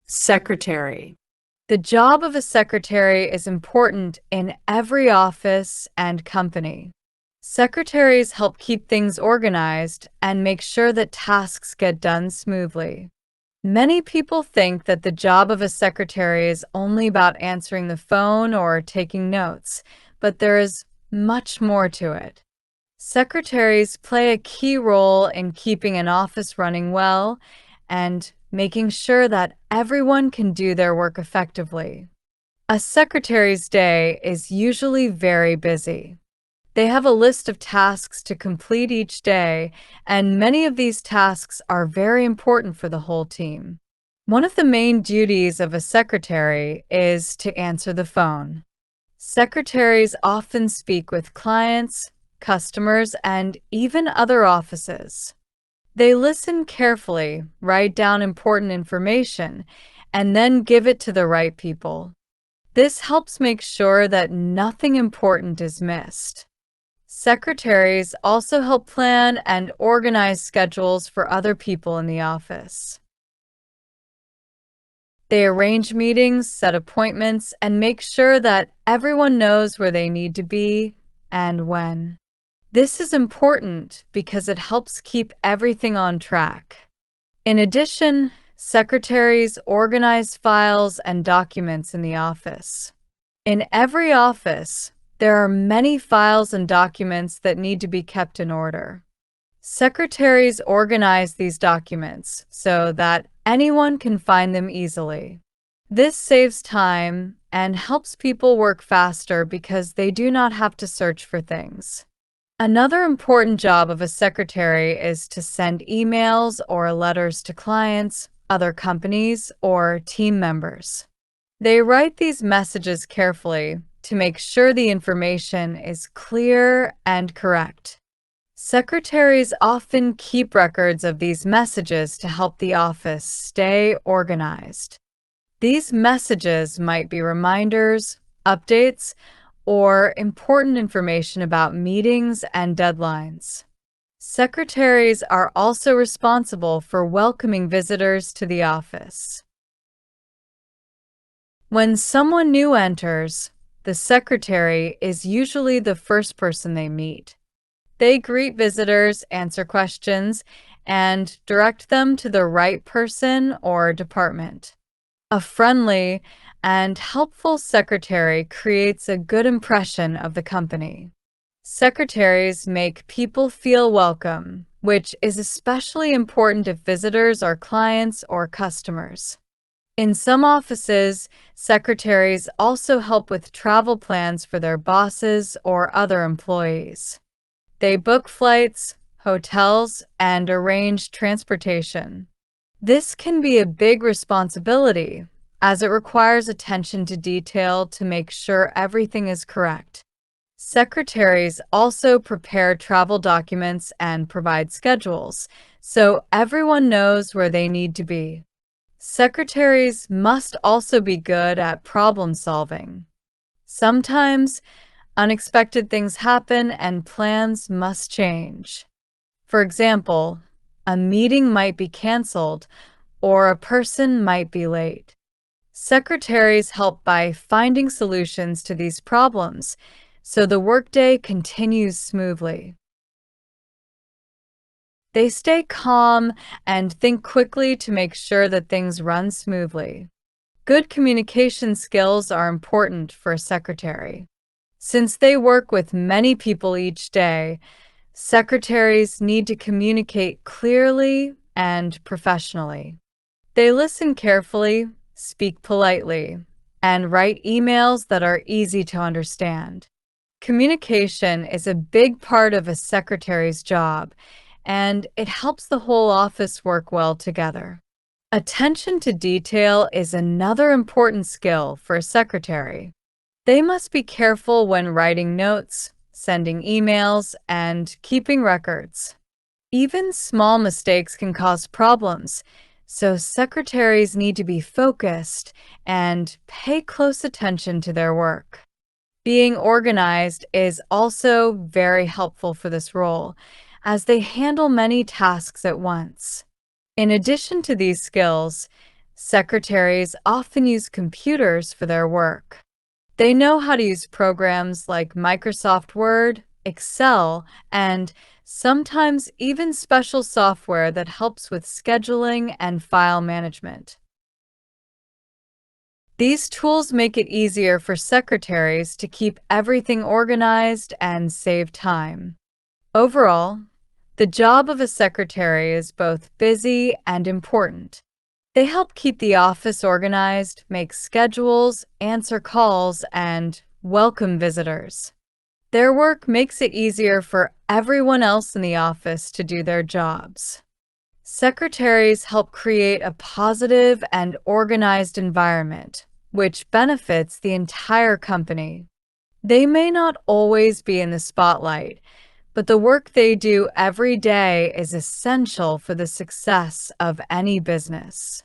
Secretary. The job of a secretary is important in every office and company. Secretaries help keep things organized and make sure that tasks get done smoothly. Many people think that the job of a secretary is only about answering the phone or taking notes, but there is much more to it. Secretaries play a key role in keeping an office running well and making sure that everyone can do their work effectively. A secretary's day is usually very busy. They have a list of tasks to complete each day, and many of these tasks are very important for the whole team. One of the main duties of a secretary is to answer the phone. Secretaries often speak with clients, customers, and even other offices. They listen carefully, write down important information, and then give it to the right people. This helps make sure that nothing important is missed. Secretaries also help plan and organize schedules for other people in the office. They arrange meetings, set appointments, and make sure that everyone knows where they need to be and when. This is important because it helps keep everything on track. In addition, secretaries organize files and documents in the office. In every office, there are many files and documents that need to be kept in order. Secretaries organize these documents so that anyone can find them easily. This saves time and helps people work faster because they do not have to search for things. Another important job of a secretary is to send emails or letters to clients, other companies, or team members. They write these messages carefully to make sure the information is clear and correct. Secretaries often keep records of these messages to help the office stay organized. These messages might be reminders, updates, or important information about meetings and deadlines. Secretaries are also responsible for welcoming visitors to the office. When someone new enters, the secretary is usually the first person they meet. They greet visitors, answer questions, and direct them to the right person or department. A friendly and helpful secretary creates a good impression of the company. Secretaries make people feel welcome, which is especially important if visitors are clients or customers. In some offices, secretaries also help with travel plans for their bosses or other employees. They book flights, hotels, and arrange transportation. This can be a big responsibility, as it requires attention to detail to make sure everything is correct. Secretaries also prepare travel documents and provide schedules, so everyone knows where they need to be. Secretaries must also be good at problem solving. Sometimes, unexpected things happen and plans must change. For example, a meeting might be canceled or a person might be late. Secretaries help by finding solutions to these problems so the workday continues smoothly. They stay calm and think quickly to make sure that things run smoothly. Good communication skills are important for a secretary. Since they work with many people each day, secretaries need to communicate clearly and professionally. They listen carefully, speak politely, and write emails that are easy to understand. Communication is a big part of a secretary's job, and it helps the whole office work well together. Attention to detail is another important skill for a secretary. They must be careful when writing notes, sending emails, and keeping records. Even small mistakes can cause problems, so secretaries need to be focused and pay close attention to their work. Being organized is also very helpful for this role, as they handle many tasks at once. In addition to these skills, Secretaries often use computers for their work. They know how to use programs like Microsoft Word, Excel, and sometimes even special software that helps with scheduling and file management. These tools make it easier for secretaries to keep everything organized and save time. Overall, the job of a secretary is both busy and important. They help keep the office organized, make schedules, answer calls, and welcome visitors. Their work makes it easier for everyone else in the office to do their jobs. Secretaries help create a positive and organized environment, which benefits the entire company. They may not always be in the spotlight, but the work they do every day is essential for the success of any business.